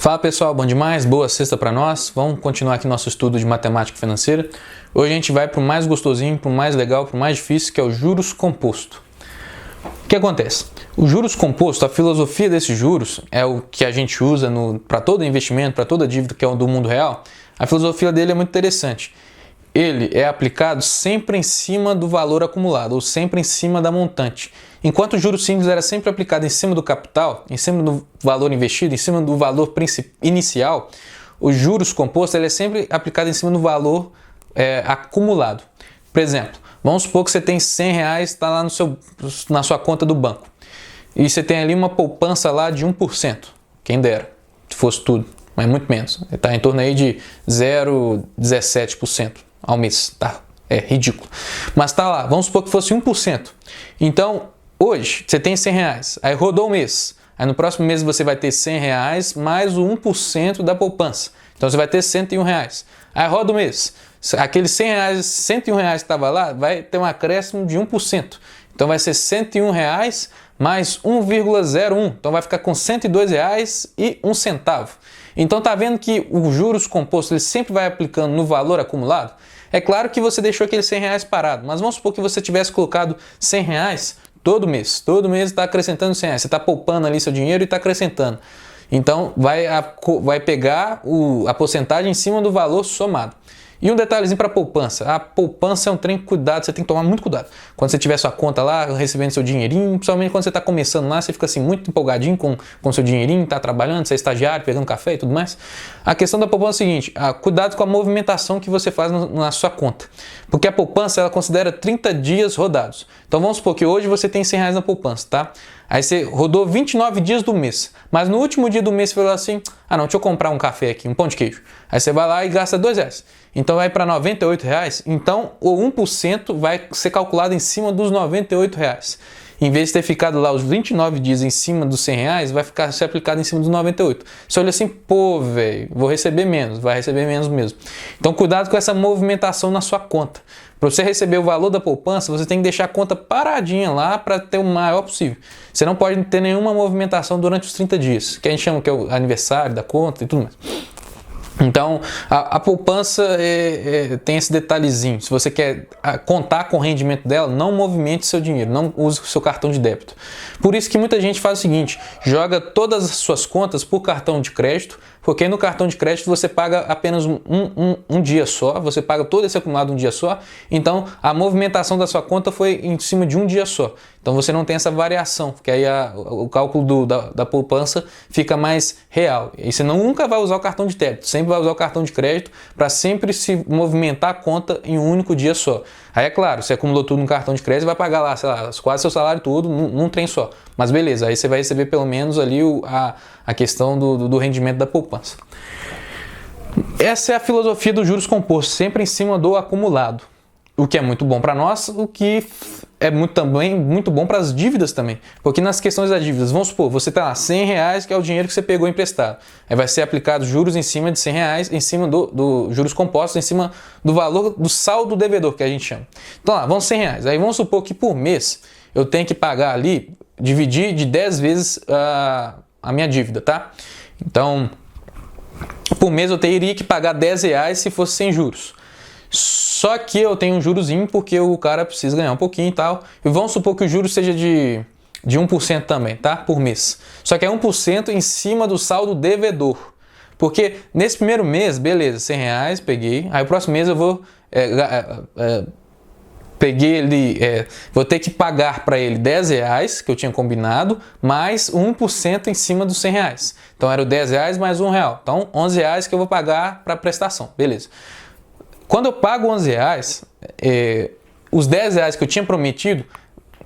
Fala pessoal, bom demais? Boa sexta para nós. Vamos continuar aqui nosso estudo de matemática financeira. Hoje a gente vai para o mais gostosinho, para o mais legal, para o mais difícil, que é o juros composto. O que acontece? O juros composto, a filosofia desses juros, é o que a gente usa para todo investimento, para toda dívida que é do mundo real. A filosofia dele é muito interessante. Ele é aplicado sempre em cima do valor acumulado, ou sempre em cima da montante. Enquanto o juros simples era sempre aplicado em cima do capital, em cima do valor investido, em cima do valor inicial, o juros composto ele é sempre aplicado em cima do valor acumulado. Por exemplo, vamos supor que você tem R$100, está lá na sua conta do banco, e você tem ali uma poupança lá de 1%, quem dera, se fosse tudo, mas muito menos, está em torno aí de 0,17%. ao mês, tá? É ridículo. Mas tá lá, vamos supor que fosse 1%. Então, hoje, você tem R$100, aí rodou o mês. Aí no próximo mês você vai ter R$100 mais o 1% da poupança. Então você vai ter R$101. Aí roda o mês. Aqueles R$100, R$101 que estava lá, vai ter um acréscimo de 1%. Então vai ser R$101 mais 1,01. Então vai ficar com R$102,01. Então tá vendo que o juros composto ele sempre vai aplicando no valor acumulado? É claro que você deixou aqueles R$100 parado, mas vamos supor que você tivesse colocado R$100 todo mês está acrescentando R$100. Você está poupando ali seu dinheiro e está acrescentando. Então vai pegar a porcentagem em cima do valor somado. E um detalhezinho para a poupança. A poupança é um trem, cuidado, você tem que tomar muito cuidado. Quando você tiver sua conta lá, recebendo seu dinheirinho, principalmente quando você está começando lá, você fica assim muito empolgadinho com seu dinheirinho, está trabalhando, você é estagiário, pegando café e tudo mais. A questão da poupança é o seguinte, cuidado com a movimentação que você faz na sua conta. Porque a poupança, ela considera 30 dias rodados. Então vamos supor que hoje você tem R$100 na poupança, tá? Aí você rodou 29 dias do mês, mas no último dia do mês você falou assim, não, deixa eu comprar um café aqui, um pão de queijo. Aí você vai lá e gasta R$2. Então vai para R$98, então o 1% vai ser calculado em cima dos R$98. Em vez de ter ficado lá os 29 dias em cima dos R$100, vai ser aplicado em cima dos 98. Você olha assim, pô, velho, vou receber menos, vai receber menos mesmo. Então cuidado com essa movimentação na sua conta. Para você receber o valor da poupança, você tem que deixar a conta paradinha lá para ter o maior possível. Você não pode ter nenhuma movimentação durante os 30 dias, que a gente chama que é o aniversário da conta e tudo mais. Então, a poupança tem esse detalhezinho. Se você quer contar com o rendimento dela, não movimente seu dinheiro, não use o seu cartão de débito. Por isso que muita gente faz o seguinte, joga todas as suas contas por cartão de crédito, porque no cartão de crédito você paga apenas um dia só, você paga todo esse acumulado um dia só, então a movimentação da sua conta foi em cima de um dia só. Então você não tem essa variação, porque aí o cálculo da poupança fica mais real. E você nunca vai usar o cartão de débito, sempre vai usar o cartão de crédito para sempre se movimentar a conta em um único dia só. Aí é claro, você acumulou tudo no cartão de crédito, vai pagar lá, sei lá, quase seu salário todo num trem só. Mas beleza, aí você vai receber pelo menos ali a questão do rendimento da poupança. Essa é a filosofia dos juros compostos, sempre em cima do acumulado. O que é muito bom para nós, o que é muito bom para as dívidas também. Porque nas questões das dívidas, vamos supor, você está lá, R$100, que é o dinheiro que você pegou emprestado. Aí vai ser aplicado juros em cima de R$100, em cima do juros compostos, em cima do valor do saldo devedor, que a gente chama. Então lá, vão R$100. Aí vamos supor que por mês eu tenho que pagar ali, dividir de 10 vezes a minha dívida, tá? Então, por mês eu teria que pagar R$10 se fosse sem juros. Só que eu tenho um jurozinho porque o cara precisa ganhar um pouquinho e tal. E vamos supor que o juros seja de 1% também, tá? Por mês. Só que é 1% em cima do saldo devedor. Porque nesse primeiro mês, beleza, R$100, peguei. Aí o próximo mês eu vou... vou ter que pagar para ele R$10, que eu tinha combinado, mais 1% em cima dos R$100. Então era o R$10 mais R$1. Então R$11 que eu vou pagar para a prestação, beleza. Quando eu pago R$11, os R$10 que eu tinha prometido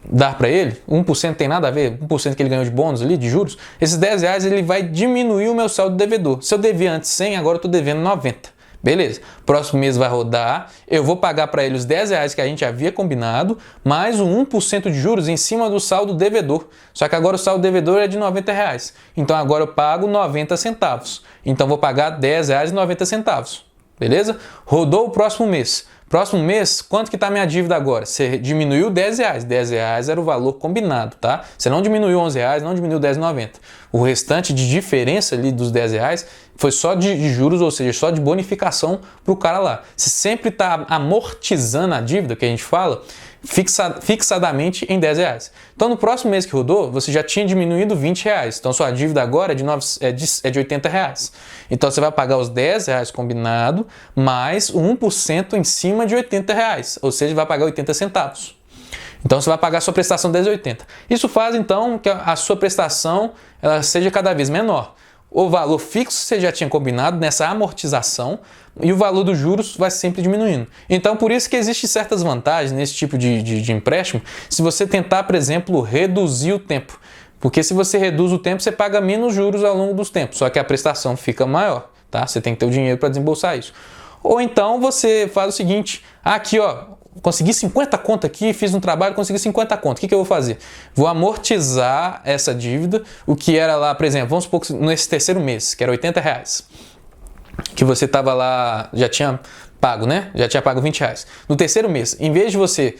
dar para ele, 1% tem nada a ver, 1% que ele ganhou de bônus ali, de juros, esses R$10 ele vai diminuir o meu saldo devedor. Se eu devia antes 100, agora eu estou devendo 90. Beleza, próximo mês vai rodar, eu vou pagar para ele os R$10 que a gente havia combinado, mais o 1% de juros em cima do saldo devedor. Só que agora o saldo devedor é de R$90. Então agora eu pago 90 centavos. Então vou pagar R$10,90. Beleza? Rodou o próximo mês. Próximo mês, quanto que está a minha dívida agora? Você diminuiu R$10. R$10 era o valor combinado, tá? Você não diminuiu R$11, não diminuiu R$10,90. O restante de diferença ali dos R$10 foi só de juros, ou seja, só de bonificação para o cara lá. Você sempre está amortizando a dívida, que a gente fala, fixadamente em R$10. Então, no próximo mês que rodou, você já tinha diminuído R$20. Então, sua dívida agora é de R$80. Então, você vai pagar os R$10 combinado, mais o 1% em cima de R$80. Ou seja, vai pagar 80 centavos. Então, você vai pagar a sua prestação de R$10,80. Isso faz, então, que a sua prestação ela seja cada vez menor. O valor fixo você já tinha combinado nessa amortização e o valor dos juros vai sempre diminuindo. Então, por isso que existem certas vantagens nesse tipo de empréstimo, se você tentar, por exemplo, reduzir o tempo. Porque se você reduz o tempo, você paga menos juros ao longo dos tempos, só que a prestação fica maior, tá? Você tem que ter o dinheiro para desembolsar isso. Ou então você faz o seguinte, aqui ó, consegui 50 conto aqui, fiz um trabalho, consegui 50 conto. O que eu vou fazer? Vou amortizar essa dívida, o que era lá, por exemplo, vamos supor que nesse terceiro mês, que era R$80, que você estava lá, já tinha pago, né? Já tinha pago R$20. No terceiro mês, em vez de você...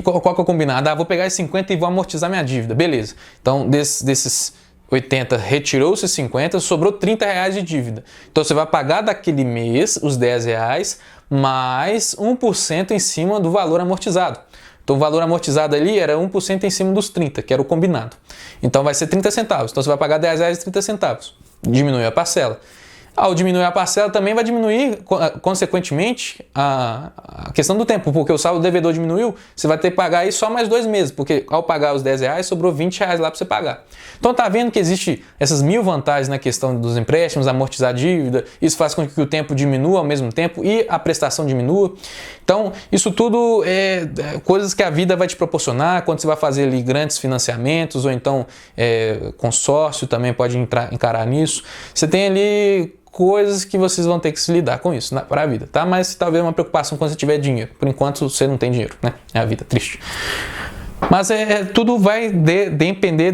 qual que é o combinado? Vou pegar esses 50 e vou amortizar minha dívida. Beleza. Então, desses 80, retirou-se 50, sobrou R$30 de dívida. Então, você vai pagar daquele mês os R$10 mais 1% em cima do valor amortizado. Então, o valor amortizado ali era 1% em cima dos 30, que era o combinado. Então, vai ser 30 centavos. Então, você vai pagar R$10 e 30 centavos. Diminui a parcela. Ao diminuir a parcela, também vai diminuir, consequentemente, a questão do tempo, porque o saldo devedor diminuiu, você vai ter que pagar aí só mais 2 meses, porque ao pagar os R$10, sobrou R$20 lá para você pagar. Então tá vendo que existe essas 1000 vantagens na questão dos empréstimos, amortizar a dívida, isso faz com que o tempo diminua ao mesmo tempo e a prestação diminua. Então, isso tudo é coisas que a vida vai te proporcionar quando você vai fazer ali grandes financiamentos, ou então consórcio também pode encarar nisso. Você tem ali coisas que vocês vão ter que se lidar com isso para a vida, tá? Mas talvez uma preocupação quando você tiver dinheiro. Por enquanto, você não tem dinheiro, né? É a vida, triste. Mas tudo vai depender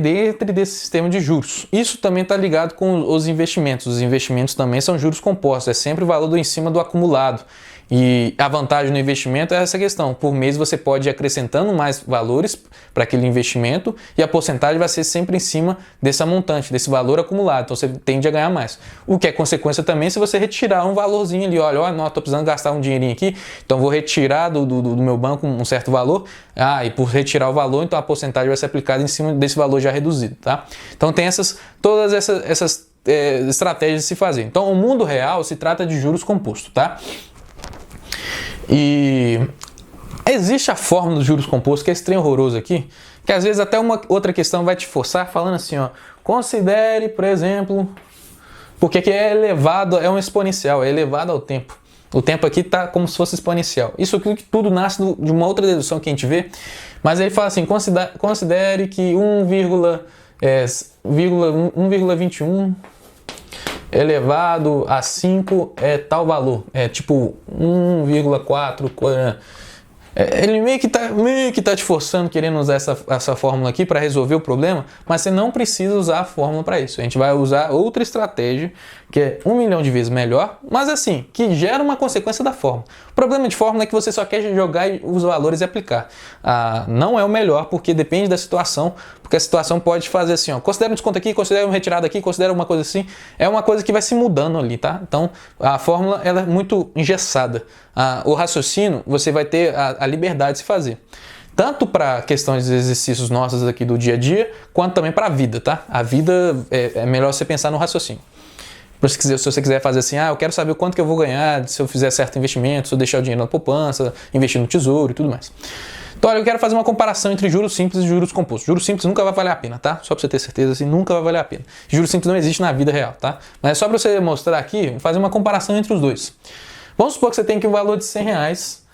desse sistema de juros. Isso também está ligado com os investimentos. Os investimentos também são juros compostos. É sempre o valor em cima do acumulado. E a vantagem no investimento é essa questão. Por mês você pode ir acrescentando mais valores para aquele investimento e a porcentagem vai ser sempre em cima dessa montante, desse valor acumulado. Então você tende a ganhar mais. O que é consequência também se você retirar um valorzinho ali. Olha, não, estou precisando gastar um dinheirinho aqui, então vou retirar do meu banco um certo valor. E por retirar o valor, então a porcentagem vai ser aplicada em cima desse valor já reduzido, tá? Então tem todas essas estratégias de se fazer. Então o mundo real se trata de juros compostos, tá? E existe a fórmula dos juros compostos, que é esse trem horroroso aqui, que às vezes até uma outra questão vai te forçar falando assim, ó, considere, por exemplo, porque aqui é elevado, é um exponencial, é elevado ao tempo. O tempo aqui está como se fosse exponencial. Isso aqui tudo nasce de uma outra dedução que a gente vê, mas ele fala assim, considere que 1,21 elevado a 5 é tal valor, é tipo 1,4. Ele meio que tá te forçando, querendo usar essa fórmula aqui para resolver o problema, mas você não precisa usar a fórmula para isso. A gente vai usar outra estratégia, que é 1 milhão de vezes melhor, mas assim, que gera uma consequência da fórmula. O problema de fórmula é que você só quer jogar os valores e aplicar. Não é o melhor, porque depende da situação, porque a situação pode fazer assim, ó, considera um desconto aqui, considera uma retirada aqui, considera uma coisa assim, é uma coisa que vai se mudando ali, tá? Então, a fórmula ela é muito engessada. O raciocínio, você vai ter a liberdade de se fazer. Tanto para questões de exercícios nossos aqui do dia a dia, quanto também para a vida, tá? A vida é melhor você pensar no raciocínio. Se você quiser fazer assim, eu quero saber o quanto que eu vou ganhar se eu fizer certo investimento, se eu deixar o dinheiro na poupança, investir no tesouro e tudo mais. Então, olha, eu quero fazer uma comparação entre juros simples e juros compostos. Juros simples nunca vai valer a pena, tá? Só para você ter certeza, assim, nunca vai valer a pena. Juros simples não existe na vida real, tá? Mas é só para você mostrar aqui, fazer uma comparação entre os dois. Vamos supor que você tem aqui um valor de R$100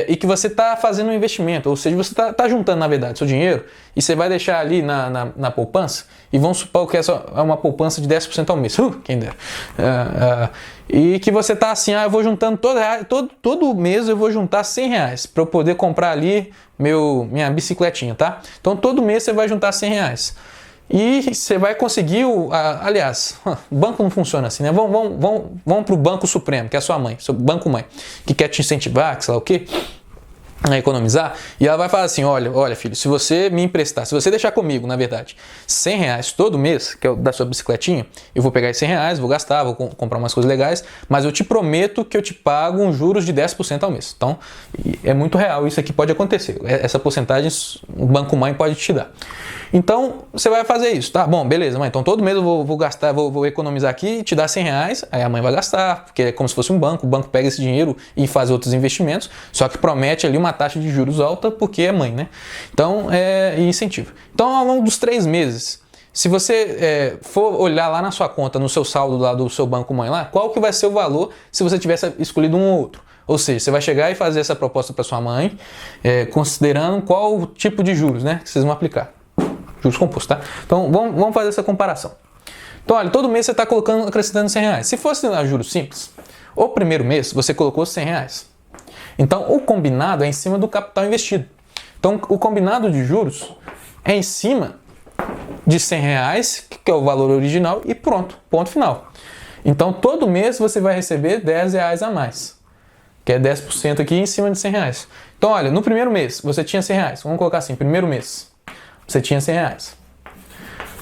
e que você está fazendo um investimento, ou seja, você está juntando, na verdade, seu dinheiro e você vai deixar ali na poupança, e vamos supor que essa é uma poupança de 10% ao mês, quem dera. E que você está assim, eu vou juntando todo mês eu vou juntar R$100 para eu poder comprar ali minha bicicletinha, tá? Então todo mês você vai juntar R$100. E você vai conseguir, aliás, o banco não funciona assim, né? Vamos para o Banco Supremo, que é a sua mãe, seu banco mãe, que quer te incentivar, que sei lá o quê, a economizar, e ela vai falar assim, olha filho, se você me emprestar, se você deixar comigo, na verdade, R$100 todo mês, que é o da sua bicicletinha, eu vou pegar esses R$100, vou gastar, vou comprar umas coisas legais, mas eu te prometo que eu te pago uns juros de 10% ao mês. Então, é muito real, isso aqui pode acontecer, essa porcentagem o banco mãe pode te dar. Então, você vai fazer isso, tá? Bom, beleza, mãe, então todo mês eu vou gastar, vou economizar aqui, te dar R$100, aí a mãe vai gastar, porque é como se fosse um banco, o banco pega esse dinheiro e faz outros investimentos, só que promete ali uma taxa de juros alta, porque é mãe, né? Então, é incentivo. Então, ao longo dos 3 meses, se você for olhar lá na sua conta, no seu saldo lá do seu banco mãe lá, qual que vai ser o valor se você tivesse escolhido um ou outro? Ou seja, você vai chegar e fazer essa proposta para sua mãe, considerando qual tipo de juros, né, que vocês vão aplicar. Juros compostos, tá? Então, vamos fazer essa comparação. Então, olha, todo mês você está acrescentando R$100. Se fosse a juros simples, o primeiro mês você colocou R$100. Então, o combinado é em cima do capital investido. Então, o combinado de juros é em cima de R$100, que é o valor original, e pronto, ponto final. Então, todo mês você vai receber R$10 a mais, que é 10% aqui em cima de R$100. Então, olha, no primeiro mês você tinha R$100. Vamos colocar assim, primeiro mês. Você tinha R$100.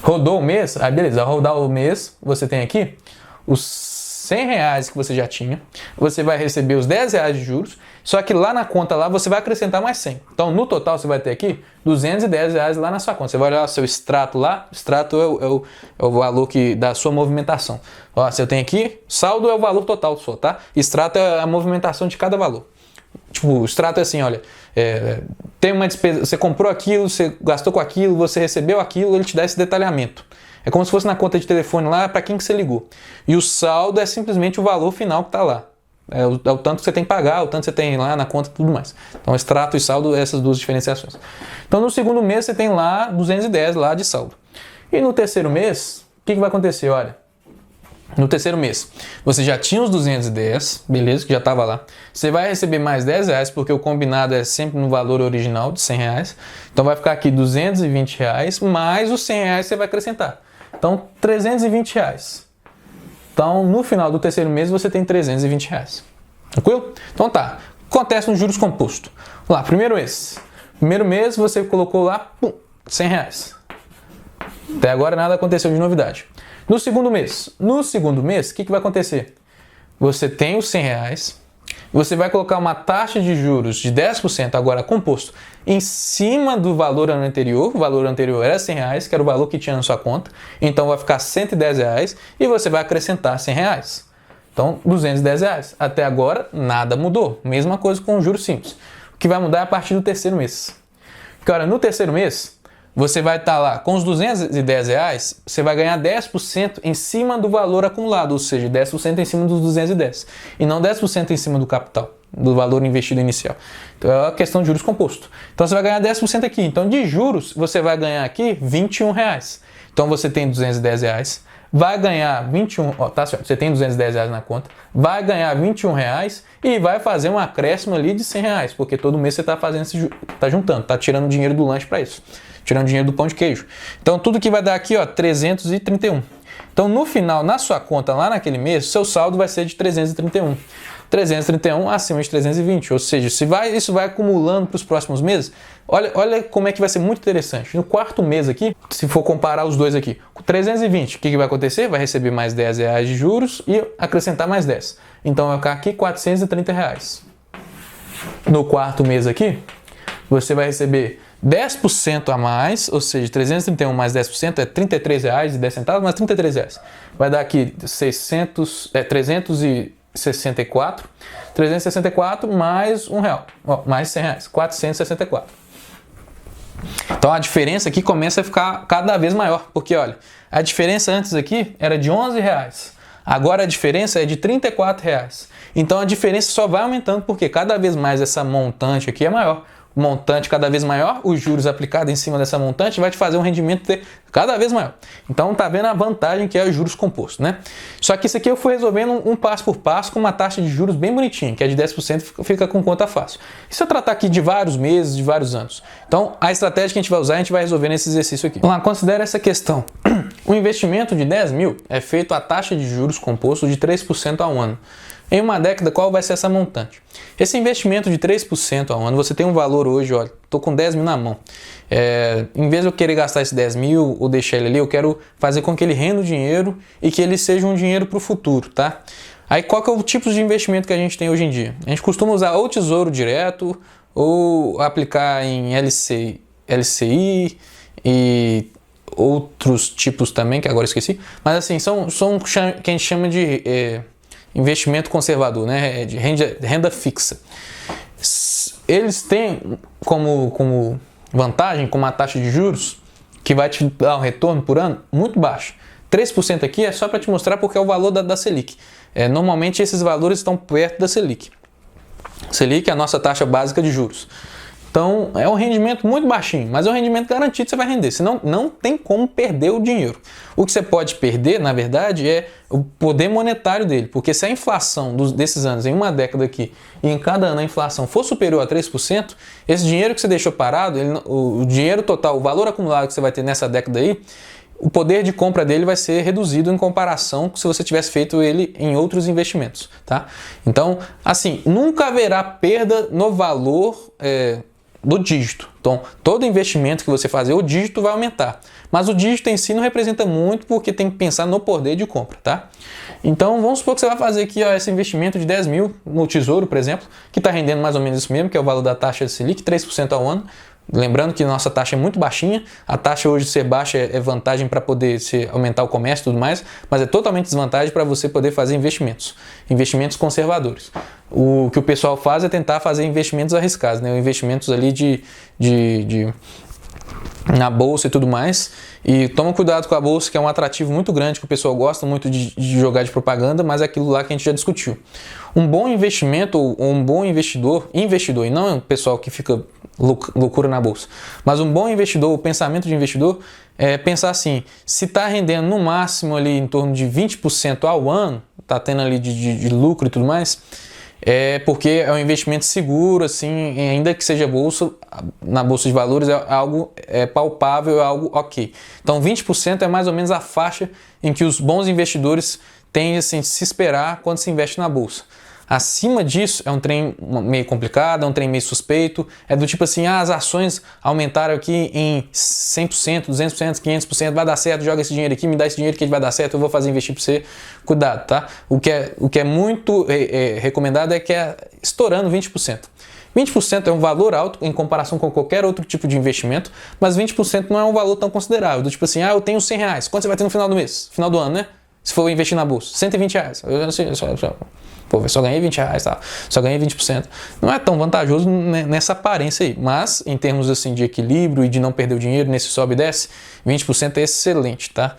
Rodou o mês, aí beleza, ao rodar o mês, você tem aqui os R$100 que você já tinha, você vai receber os R$10 de juros, só que lá na conta lá você vai acrescentar mais 100. Então no total você vai ter aqui R$210 lá na sua conta. Você vai olhar o seu extrato lá, extrato é o valor da sua movimentação. Ó, você tem aqui, saldo é o valor total do seu, tá? Extrato é a movimentação de cada valor. Tipo, o extrato é assim, olha, tem uma despesa, você comprou aquilo, você gastou com aquilo, você recebeu aquilo, ele te dá esse detalhamento. É como se fosse na conta de telefone lá, para quem que você ligou. E o saldo é simplesmente o valor final que está lá. É o tanto que você tem que pagar, o tanto que você tem lá na conta e tudo mais. Então, extrato e saldo, essas duas diferenciações. Então, no segundo mês, você tem lá 210 lá de saldo. E no terceiro mês, o que vai acontecer? Olha, no terceiro mês, você já tinha os 210, beleza, que já estava lá. Você vai receber mais R$10, porque o combinado é sempre no valor original de R$100. Então vai ficar aqui R$220, mais os R$100 você vai acrescentar. Então, R$320. Então, no final do terceiro mês, você tem R$320. Tranquilo? Então tá. Acontece nos juros compostos. Lá, primeiro mês. Primeiro mês, você colocou lá, pum, R$100. Até agora nada aconteceu de novidade. No segundo mês, o que vai acontecer? Você tem os R$100, você vai colocar uma taxa de juros de 10% agora composto em cima do valor anterior. O valor anterior era R$100, que era o valor que tinha na sua conta, então vai ficar R$110 e você vai acrescentar R$100. Então, R$210. Até agora, nada mudou. Mesma coisa com o juros simples. O que vai mudar é a partir do terceiro mês. Porque, olha, no terceiro mês, você vai estar lá com os R$210, você vai ganhar 10% em cima do valor acumulado, ou seja, 10% em cima dos 210, e não 10% em cima do capital, do valor investido inicial. Então é uma questão de juros composto. Então você vai ganhar 10% aqui. Então de juros, você vai ganhar aqui R$21. Então você tem R$210, vai ganhar 21, tá certo, você tem R$210 na conta, vai ganhar R$21 e vai fazer um acréscimo ali de R$100, porque todo mês você está fazendo tá juntando, tá tirando dinheiro do lanche para isso. Tirando dinheiro do pão de queijo. Então, tudo que vai dar aqui, ó, 331. Então, no final, na sua conta, lá naquele mês, seu saldo vai ser de 331. 331 acima de 320. Ou seja, isso vai acumulando para os próximos meses. Olha como é que vai ser muito interessante. No quarto mês aqui, se for comparar os dois aqui, com 320, o que vai acontecer? Vai receber mais R$10 de juros e acrescentar mais 10. Então, vai ficar aqui R$430. No quarto mês aqui, você vai receber 10% a mais, ou seja, 331 mais 10% é R$33,10, mais R$33. Vai dar aqui 364. 364 mais R$1, mais R$100, 464. Então a diferença aqui começa a ficar cada vez maior, porque olha, a diferença antes aqui era de R$11, agora a diferença é de R$34. Então a diferença só vai aumentando, porque cada vez mais essa montante aqui é maior. montante cada vez maior, os juros aplicados em cima dessa montante vai te fazer um rendimento ter cada vez maior. Então tá vendo a vantagem que é os juros compostos, né? Só que isso aqui eu fui resolvendo um passo por passo com uma taxa de juros bem bonitinha, que é de 10%, fica com conta fácil. E se eu tratar aqui de vários meses, de vários anos? Então a estratégia que a gente vai usar, a gente vai resolver nesse exercício aqui. Vamos lá, considera essa questão. Um investimento de 10 mil é feito a taxa de juros composto de 3% ao ano. Em uma década, qual vai ser essa montante? Esse investimento de 3% ao ano, você tem um valor hoje, olha, estou com 10 mil na mão. Em vez de eu querer gastar esse 10 mil ou deixar ele ali, eu quero fazer com que ele renda o dinheiro e que ele seja um dinheiro para o futuro, tá? Aí qual que é o tipo de investimento que a gente tem hoje em dia? A gente costuma usar ou tesouro direto ou aplicar em LCI e outros tipos também, que agora eu esqueci. Mas assim, são o que a gente chama de investimento conservador, né? De renda fixa. Eles têm como vantagem, como uma taxa de juros, que vai te dar um retorno por ano muito baixo. 3% aqui é só para te mostrar porque é o valor da Selic. Normalmente esses valores estão perto da Selic. Selic é a nossa taxa básica de juros. Então é um rendimento muito baixinho, mas é um rendimento garantido que você vai render, senão não tem como perder o dinheiro. O que você pode perder, na verdade, é o poder monetário dele, porque se a inflação desses anos, em uma década aqui, e em cada ano a inflação for superior a 3%, esse dinheiro que você deixou parado, o dinheiro total, o valor acumulado que você vai ter nessa década aí, o poder de compra dele vai ser reduzido em comparação com se você tivesse feito ele em outros investimentos, tá? Então, assim, nunca haverá perda no valor do dígito. Então, todo investimento que você fazer, o dígito vai aumentar. Mas o dígito em si não representa muito porque tem que pensar no poder de compra, tá? Então, vamos supor que você vai fazer aqui esse investimento de 10 mil no Tesouro, por exemplo, que está rendendo mais ou menos isso mesmo, que é o valor da taxa de Selic, 3% ao ano. Lembrando que nossa taxa é muito baixinha, a taxa hoje de ser baixa é vantagem para poder aumentar o comércio e tudo mais, mas é totalmente desvantagem para você poder fazer investimentos conservadores. O que o pessoal faz é tentar fazer investimentos arriscados, né? Investimentos ali na bolsa e tudo mais. E toma cuidado com a bolsa, que é um atrativo muito grande, que o pessoal gosta muito de jogar de propaganda, mas é aquilo lá que a gente já discutiu. Um bom investimento, ou um bom investidor, e não é um pessoal que fica loucura na bolsa, mas um bom investidor, o pensamento de investidor é pensar assim, se está rendendo no máximo ali em torno de 20% ao ano, está tendo ali de lucro e tudo mais, é porque é um investimento seguro, assim, ainda que seja bolsa, na bolsa de valores é algo palpável, é algo ok. Então 20% é mais ou menos a faixa em que os bons investidores têm assim, se esperar quando se investe na bolsa. Acima disso é um trem meio complicado, é um trem meio suspeito, é do tipo assim, as ações aumentaram aqui em 100%, 200%, 500%, vai dar certo, joga esse dinheiro aqui, me dá esse dinheiro que vai dar certo, eu vou fazer investir para você. Cuidado, tá? O que é muito recomendado é que é estourando 20%. 20% é um valor alto em comparação com qualquer outro tipo de investimento, mas 20% não é um valor tão considerável, do tipo assim, eu tenho 100 reais, quanto você vai ter no final do mês? Final do ano, né? Se for investir na bolsa, 120 reais. Pô, eu só ganhei 20 reais, tá? Só ganhei 20%. Não é tão vantajoso nessa aparência aí, mas em termos assim de equilíbrio e de não perder o dinheiro nesse sobe e desce, 20% é excelente, tá?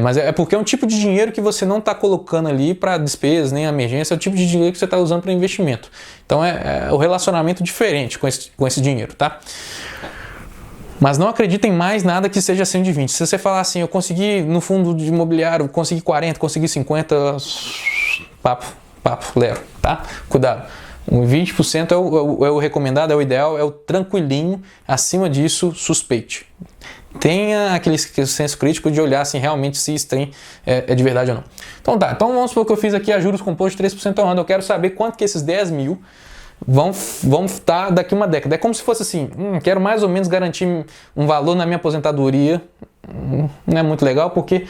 Mas é porque é um tipo de dinheiro que você não está colocando ali para despesas nem emergência, é o tipo de dinheiro que você está usando para investimento. Então é o relacionamento diferente com esse dinheiro, tá? Mas não acredita em mais nada que seja acima de 20. Se você falar assim, eu consegui no fundo de imobiliário, consegui 40, consegui 50, papo, lero, tá? Cuidado. 20% é o recomendado, é o ideal, é o tranquilinho. Acima disso, suspeite. Tenha aquele senso crítico de olhar assim, realmente se esse trem é de verdade ou não. Então tá, então vamos supor que eu fiz aqui a juros compostos de 3% ao ano. Eu quero saber quanto que esses 10 mil vão estar daqui uma década. É como se fosse assim, quero mais ou menos garantir um valor na minha aposentadoria. Não é muito legal porque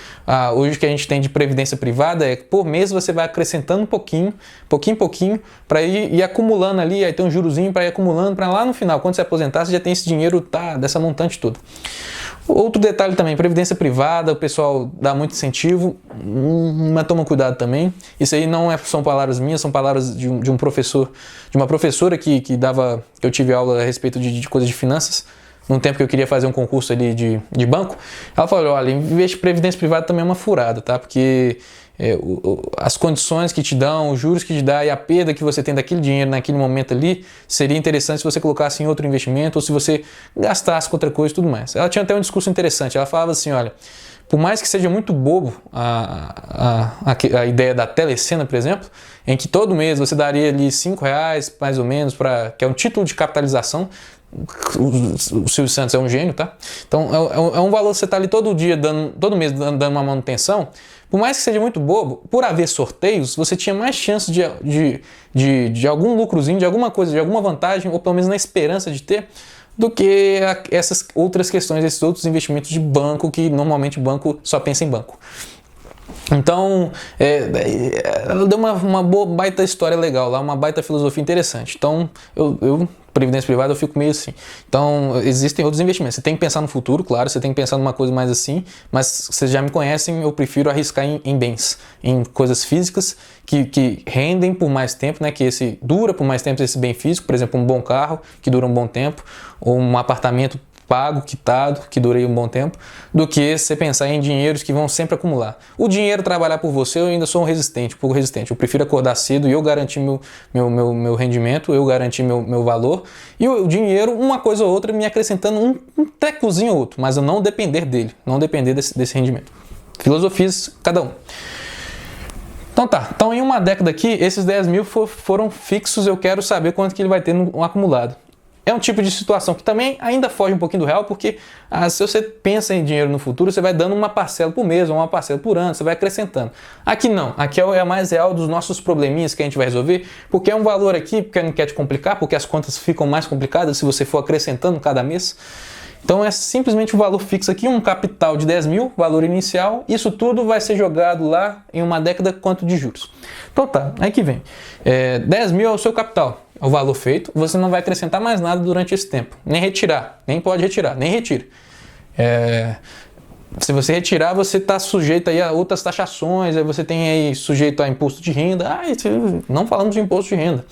hoje o que a gente tem de previdência privada é que por mês você vai acrescentando um pouquinho, para ir acumulando ali, aí tem um jurozinho para ir acumulando, para lá no final, quando você aposentar, você já tem esse dinheiro dessa montante toda. Outro detalhe também, previdência privada, o pessoal dá muito incentivo, mas toma cuidado também. Isso aí não são palavras minhas, são palavras de um professor, de uma professora que eu tive aula a respeito de coisas de finanças, num tempo que eu queria fazer um concurso ali de banco. Ela falou, olha, investir em previdência privada também é uma furada, tá? Porque as condições que te dão, os juros que te dá e a perda que você tem daquele dinheiro naquele momento ali, seria interessante se você colocasse em outro investimento ou se você gastasse com outra coisa e tudo mais. Ela tinha até um discurso interessante, ela falava assim, olha, por mais que seja muito bobo a ideia da telecena, por exemplo, em que todo mês você daria ali R$5 mais ou menos, que é um título de capitalização. O Silvio Santos é um gênio, tá? Então é um valor que você está ali todo mês dando uma manutenção. Por mais que seja muito bobo, por haver sorteios, você tinha mais chance de algum lucrozinho, de alguma coisa, de alguma vantagem, ou pelo menos na esperança de ter, do que essas outras questões, esses outros investimentos de banco, que normalmente o banco só pensa em banco. Então, ela deu uma boa, baita história legal lá, uma baita filosofia interessante. Então, eu previdência privada, eu fico meio assim. Então, existem outros investimentos. Você tem que pensar no futuro, claro, você tem que pensar numa coisa mais assim, mas vocês já me conhecem, eu prefiro arriscar em bens, em coisas físicas que rendem por mais tempo, né? Que dura por mais tempo esse bem físico, por exemplo, um bom carro, que dura um bom tempo, ou um apartamento pago, quitado, que durei um bom tempo, do que você pensar em dinheiros que vão sempre acumular. O dinheiro trabalhar por você, eu ainda sou um pouco resistente. Eu prefiro acordar cedo e eu garantir meu rendimento, eu garantir meu valor, e o dinheiro, uma coisa ou outra, me acrescentando um tecozinho ou outro, mas eu não depender dele, não depender desse rendimento. Filosofias, cada um. Então tá, então em uma década aqui, esses 10 mil foram fixos, eu quero saber quanto que ele vai ter no acumulado. É um tipo de situação que também ainda foge um pouquinho do real, porque se você pensa em dinheiro no futuro, você vai dando uma parcela por mês ou uma parcela por ano, você vai acrescentando. Aqui não, aqui é a mais real dos nossos probleminhas que a gente vai resolver, porque é um valor aqui, porque não quer te complicar, porque as contas ficam mais complicadas se você for acrescentando cada mês. Então é simplesmente um valor fixo aqui, um capital de 10 mil, valor inicial, isso tudo vai ser jogado lá em uma década quanto de juros. Então tá, aí que vem. 10 mil é o seu capital, é o valor feito, você não vai acrescentar mais nada durante esse tempo, nem retirar, nem pode retirar, nem retire. Se você retirar, você está sujeito aí a outras taxações, aí você tem aí sujeito a imposto de renda, não falamos de imposto de renda,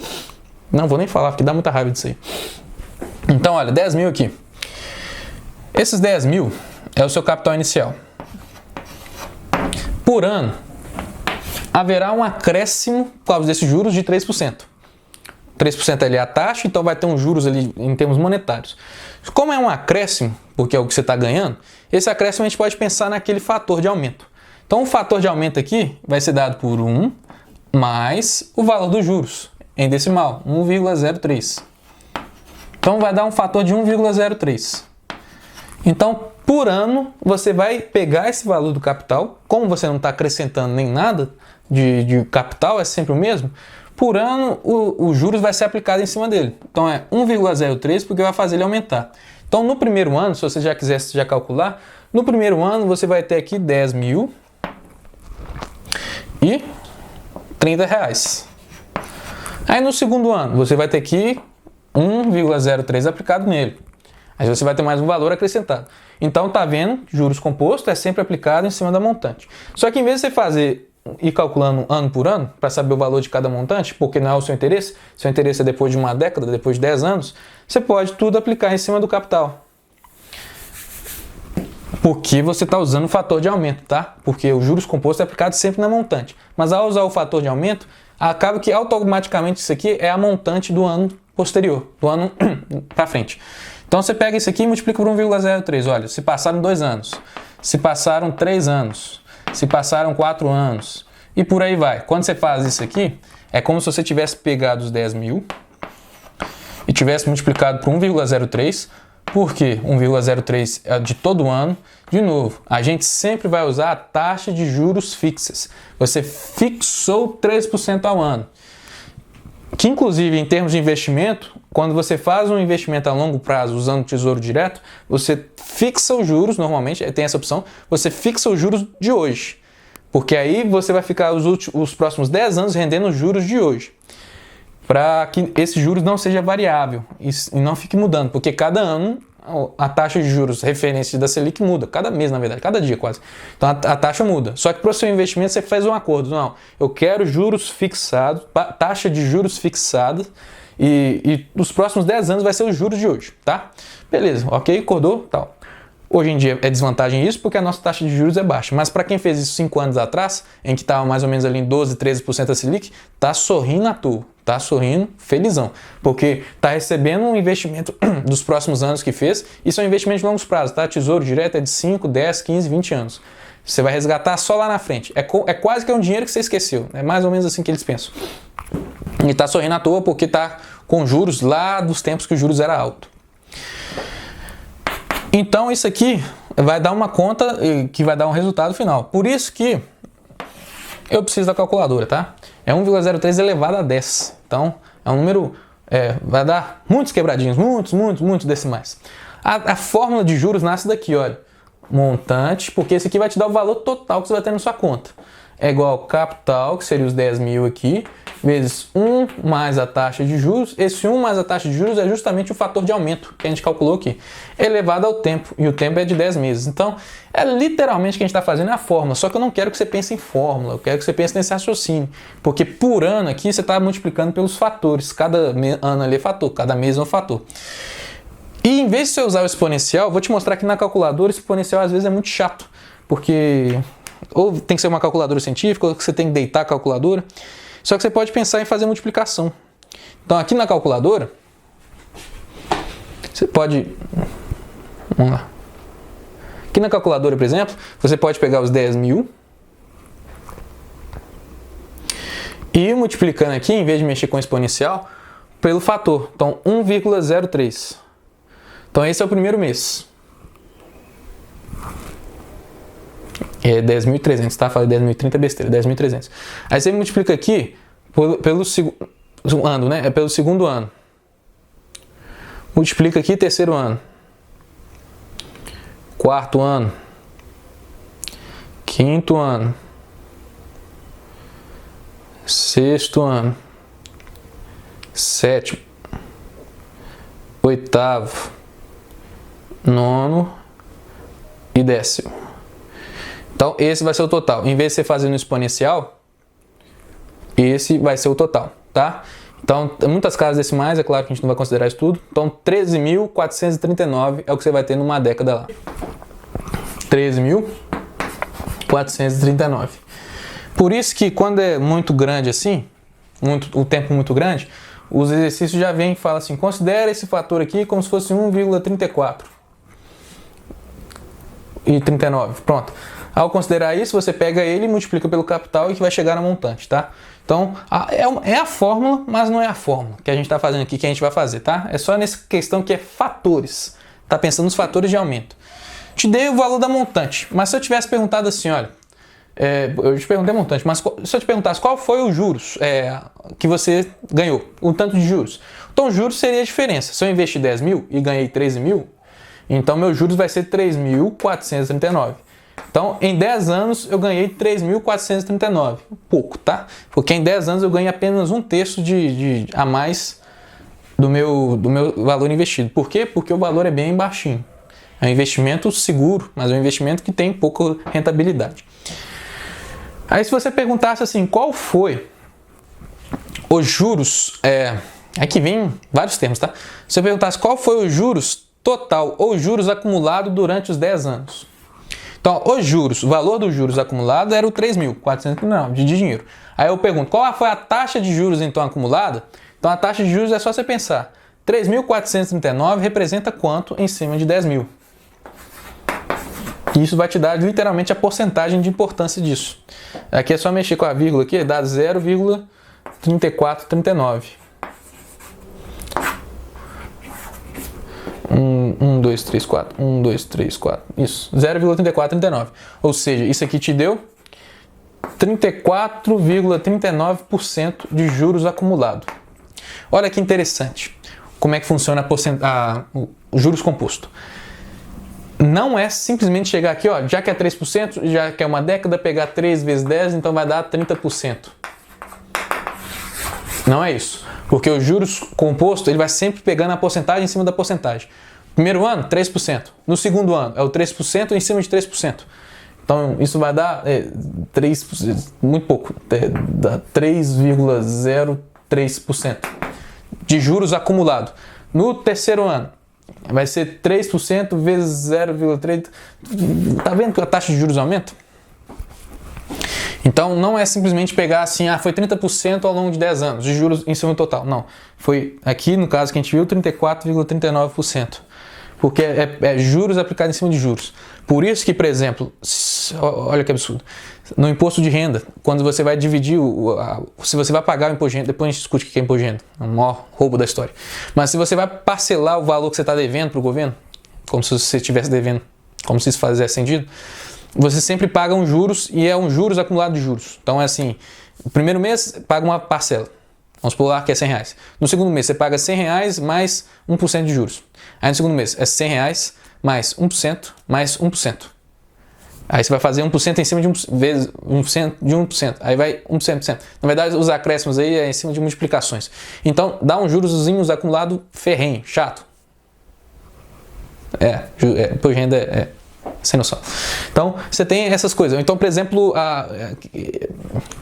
não vou nem falar porque dá muita raiva disso aí. Então olha, 10 mil aqui. Esses 10 mil é o seu capital inicial. Por ano, haverá um acréscimo por causa desses juros de 3%. 3% ali é a taxa, então vai ter uns juros ali em termos monetários. Como é um acréscimo, porque é o que você está ganhando, esse acréscimo a gente pode pensar naquele fator de aumento. Então o fator de aumento aqui vai ser dado por 1 mais o valor dos juros, em decimal, 1,03. Então vai dar um fator de 1,03. Então, por ano, você vai pegar esse valor do capital, como você não está acrescentando nem nada de capital, é sempre o mesmo, por ano os juros vai ser aplicado em cima dele. Então é 1,03 porque vai fazer ele aumentar. Então no primeiro ano, se você já quisesse já calcular, no primeiro ano você vai ter aqui 10 mil e 30 reais. Aí no segundo ano você vai ter aqui 1,03 aplicado nele. Aí você vai ter mais um valor acrescentado. Então tá vendo, juros compostos é sempre aplicado em cima da montante. Só que em vez de você ir calculando ano por ano para saber o valor de cada montante, porque não é o seu interesse é depois de uma década, depois de 10 anos, você pode tudo aplicar em cima do capital. Porque você está usando o fator de aumento, tá? Porque o juros composto é aplicado sempre na montante. Mas ao usar o fator de aumento, acaba que automaticamente isso aqui é a montante do ano posterior, do ano para frente. Então você pega isso aqui e multiplica por 1,03. Olha, se passaram 2 anos, se passaram 3 anos, se passaram 4 anos e por aí vai. Quando você faz isso aqui, é como se você tivesse pegado os 10 mil e tivesse multiplicado por 1,03. Por quê? 1,03 é de todo ano. De novo, a gente sempre vai usar a taxa de juros fixas. Você fixou 3% ao ano. Que inclusive em termos de investimento, quando você faz um investimento a longo prazo usando o Tesouro Direto, você fixa os juros, normalmente tem essa opção, você fixa os juros de hoje. Porque aí você vai ficar os próximos 10 anos rendendo os juros de hoje. Para que esse juros não seja variável e não fique mudando, porque cada ano a taxa de juros referência da Selic muda, cada mês na verdade, cada dia quase. Então a taxa muda, só que para o seu investimento você faz um acordo, não, eu quero juros fixados, taxa de juros fixada e os próximos 10 anos vai ser os juros de hoje, tá? Beleza, ok, acordou, tal. Hoje em dia é desvantagem isso porque a nossa taxa de juros é baixa. Mas para quem fez isso 5 anos atrás, em que estava mais ou menos ali em 12, 13% a Selic, tá sorrindo à toa, tá sorrindo felizão. Porque tá recebendo um investimento dos próximos anos que fez, e são investimentos de longos prazos, tá? Tesouro direto é de 5, 10, 15, 20 anos. Você vai resgatar só lá na frente. É quase que é um dinheiro que você esqueceu. É mais ou menos assim que eles pensam. E tá sorrindo à toa porque tá com juros lá dos tempos que os juros era alto. Então isso aqui vai dar uma conta que vai dar um resultado final. Por isso que eu preciso da calculadora, tá? É 1,03 elevado a 10. Então é um número, vai dar muitos quebradinhos, muitos decimais. A fórmula de juros nasce daqui, olha. Montante, porque esse aqui vai te dar o valor total que você vai ter na sua conta. É igual ao capital, que seria os 10 mil aqui, vezes 1 mais a taxa de juros. Esse 1 mais a taxa de juros é justamente o fator de aumento que a gente calculou aqui, elevado ao tempo, e o tempo é de 10 meses. Então, é literalmente o que a gente está fazendo é a fórmula, só que eu não quero que você pense em fórmula, eu quero que você pense nesse raciocínio, porque por ano aqui você está multiplicando pelos fatores, cada ano ali é fator, cada mês é um fator. E em vez de você usar o exponencial, vou te mostrar que na calculadora o exponencial às vezes é muito chato, porque ou tem que ser uma calculadora científica, ou que você tem que deitar a calculadora. Só que você pode pensar em fazer multiplicação. Então aqui na calculadora, você pode... Vamos lá. Aqui na calculadora, por exemplo, você pode pegar os 10 mil e ir multiplicando aqui, em vez de mexer com exponencial, pelo fator. Então 1,03. Então esse é o primeiro mês. É 10.300, tá? Falei 10.030 é besteira, 10.300. Aí você multiplica aqui pelo segundo ano, né? É pelo segundo ano. Multiplica aqui terceiro ano. Quarto ano. Quinto ano. Sexto ano. Sétimo. Oitavo. Nono e décimo. Então esse vai ser o total. Em vez de você fazer no exponencial, esse vai ser o total, tá? Então, muitas casas decimais, é claro que a gente não vai considerar isso tudo. Então 13.439 é o que você vai ter numa década lá. 13.439. Por isso que quando é muito grande assim, o tempo muito grande, os exercícios já vêm e falam assim, considera esse fator aqui como se fosse 1,34 e 39, pronto. Ao considerar isso, você pega ele e multiplica pelo capital e que vai chegar na montante, tá? Então, é a fórmula, mas não é a fórmula que a gente está fazendo aqui, que a gente vai fazer, tá? É só nessa questão que é fatores. Tá pensando nos fatores de aumento. Te dei o valor da montante, mas se eu tivesse perguntado assim, olha, eu te perguntei a montante, mas se eu te perguntasse qual foi os juros que você ganhou, o tanto de juros. Então, juros seria a diferença. Se eu investi 10 mil e ganhei 13 mil, então meus juros vai ser 3.439. Então, em 10 anos eu ganhei 3.439. Pouco, tá? Porque em 10 anos eu ganhei apenas 1/3 a mais do meu valor investido. Por quê? Porque o valor é bem baixinho. É um investimento seguro, mas é um investimento que tem pouca rentabilidade. Aí se você perguntasse assim, qual foi os juros... Aqui vem vários termos, tá? Se você perguntasse qual foi os juros total ou juros acumulado durante os 10 anos. Então, os juros, o valor dos juros acumulado era o 3.439 de dinheiro. Aí eu pergunto, qual foi a taxa de juros então acumulada? Então a taxa de juros é só você pensar. 3.439 representa quanto em cima de 10 mil? Isso vai te dar literalmente a porcentagem de importância disso. Aqui é só mexer com a vírgula aqui, dá 0,3439. 1, 2, 3, 4. 1, 2, 3, 4. Isso. 0,3439. Ou seja, isso aqui te deu 34,39% de juros acumulado. Olha que interessante. Como é que funciona o juros composto. Não é simplesmente chegar aqui, ó, já que é 3%, já que é uma década, pegar 3 vezes 10, então vai dar 30%. Não é isso. Porque o juros composto, ele vai sempre pegando a porcentagem em cima da porcentagem. Primeiro ano, 3%. No segundo ano, é o 3% em cima de 3%. Então, isso vai dar 3%, muito pouco, dá 3,03% de juros acumulado. No terceiro ano, vai ser 3% vezes 0,3%. Tá vendo que a taxa de juros aumenta? Então não é simplesmente pegar assim, foi 30% ao longo de 10 anos de juros em cima do total. Não, foi aqui no caso que a gente viu 34,39%. Porque é juros aplicados em cima de juros. Por isso que, por exemplo, olha que absurdo, no imposto de renda, quando você vai dividir, se você vai pagar o imposto de renda, depois a gente discute o que é imposto de renda, é o maior roubo da história. Mas se você vai parcelar o valor que você está devendo para o governo, como se você estivesse devendo, como se isso fizesse sentido, você sempre paga um juros e é um juros acumulado de juros. Então é assim, o primeiro mês paga uma parcela, vamos supor lá que é R$100. No segundo mês você paga R$100 mais 1% de juros. Aí no segundo mês é R$100 mais 1% mais 1%. Aí você vai fazer 1% em cima de 1 vezes 1% de 1%. Aí vai 1%. Na verdade, os acréscimos aí é em cima de multiplicações. Então, dá um jurozinhos acumulado ferrenho, chato. Imposto de renda é sem noção. Então, você tem essas coisas. Então, por exemplo,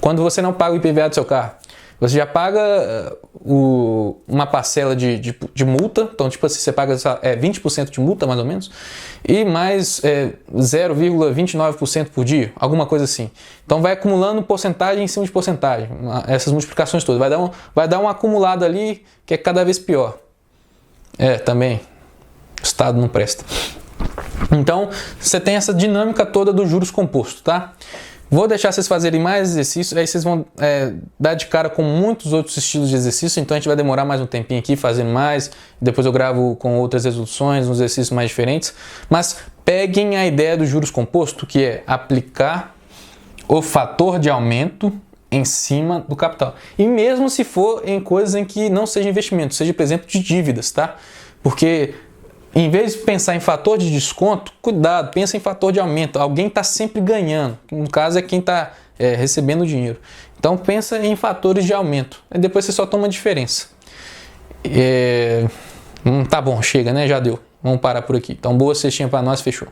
quando você não paga o IPVA do seu carro, você já paga uma parcela de multa. Então, tipo assim, você paga 20% de multa, mais ou menos, e mais 0,29% por dia, alguma coisa assim. Então, vai acumulando porcentagem em cima de porcentagem, essas multiplicações todas. Vai dar um acumulado ali que é cada vez pior. Também, o Estado não presta. Então, você tem essa dinâmica toda dos juros compostos, tá? Vou deixar vocês fazerem mais exercícios, aí vocês vão dar de cara com muitos outros estilos de exercício, então a gente vai demorar mais um tempinho aqui fazendo mais, depois eu gravo com outras resoluções, uns exercícios mais diferentes, mas peguem a ideia do juros composto, que é aplicar o fator de aumento em cima do capital. E mesmo se for em coisas em que não seja investimento, seja, por exemplo, de dívidas, tá? Porque em vez de pensar em fator de desconto, cuidado, pensa em fator de aumento. Alguém está sempre ganhando. No caso é quem está recebendo o dinheiro. Então pensa em fatores de aumento. Aí depois você só toma a diferença. Tá bom, chega, né? Já deu. Vamos parar por aqui. Então boa cestinha para nós, fechou.